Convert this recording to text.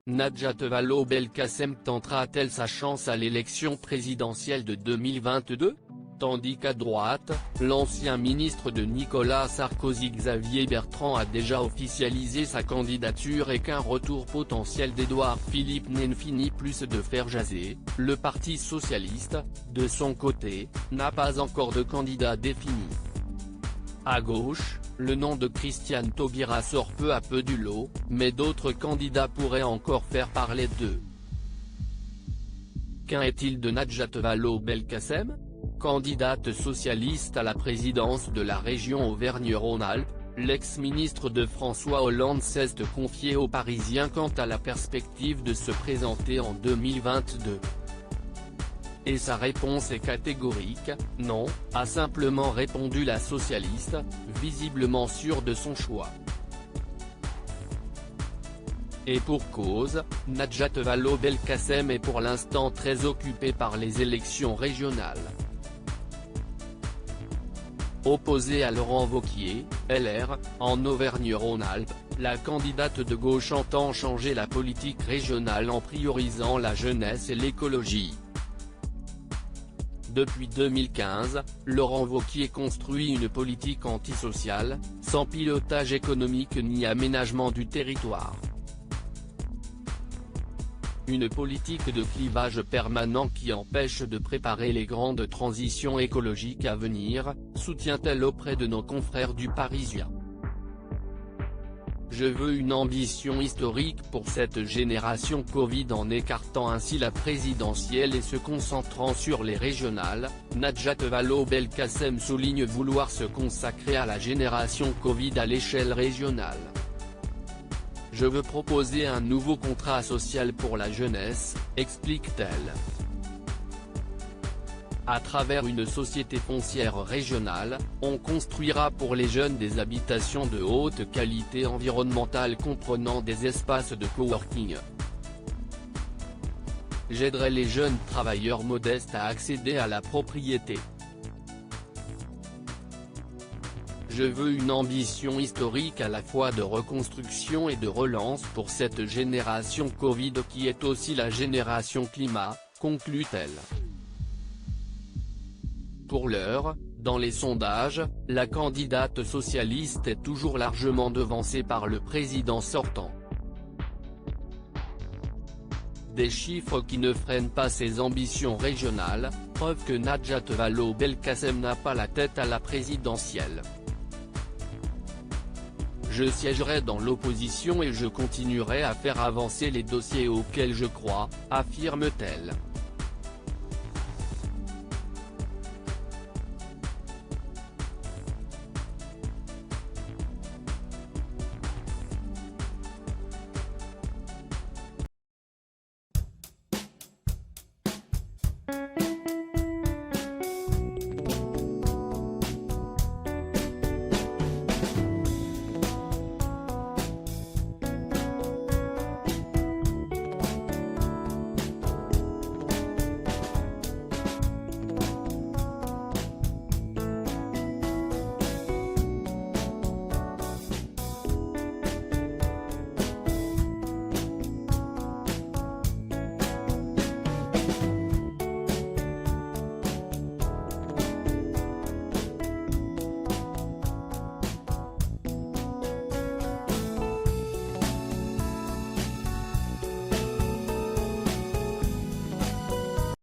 Najat Vallaud-Belkacem tentera-t-elle sa chance à l'élection présidentielle de 2022 ? Tandis qu'à droite, l'ancien ministre de Nicolas Sarkozy Xavier Bertrand a déjà officialisé sa candidature et qu'un retour potentiel d'Édouard Philippe n'en finit plus de faire jaser, le Parti socialiste, de son côté, n'a pas encore de candidat défini. À gauche, le nom de Christiane Taubira sort peu à peu du lot, mais d'autres candidats pourraient encore faire parler d'eux. Qu'en est-il de Najat Vallaud-Belkacem ? Candidate socialiste à la présidence de la région Auvergne-Rhône-Alpes, l'ex-ministre de François Hollande s'est confié aux Parisiens quant à la perspective de se présenter en 2022. Et sa réponse est catégorique, non, a simplement répondu la socialiste, visiblement sûre de son choix. Et pour cause, Najat Vallaud-Belkacem est pour l'instant très occupée par les élections régionales. Opposée à Laurent Wauquiez, LR, en Auvergne-Rhône-Alpes, la candidate de gauche entend changer la politique régionale en priorisant la jeunesse et l'écologie. Depuis 2015, Laurent Wauquiez construit une politique antisociale, sans pilotage économique ni aménagement du territoire. Une politique de clivage permanent qui empêche de préparer les grandes transitions écologiques à venir, soutient-elle auprès de nos confrères du Parisien. Je veux une ambition historique pour cette génération Covid en écartant ainsi la présidentielle et se concentrant sur les régionales, Najat Vallaud-Belkacem souligne vouloir se consacrer à la génération Covid à l'échelle régionale. Je veux proposer un nouveau contrat social pour la jeunesse, explique-t-elle. À travers une société foncière régionale, on construira pour les jeunes des habitations de haute qualité environnementale comprenant des espaces de coworking. J'aiderai les jeunes travailleurs modestes à accéder à la propriété. Je veux une ambition historique à la fois de reconstruction et de relance pour cette génération Covid qui est aussi la génération climat, conclut-elle. Pour l'heure, dans les sondages, la candidate socialiste est toujours largement devancée par le président sortant. Des chiffres qui ne freinent pas ses ambitions régionales, preuve que Najat Vallaud-Belkacem n'a pas la tête à la présidentielle. Je siégerai dans l'opposition et je continuerai à faire avancer les dossiers auxquels je crois, affirme-t-elle.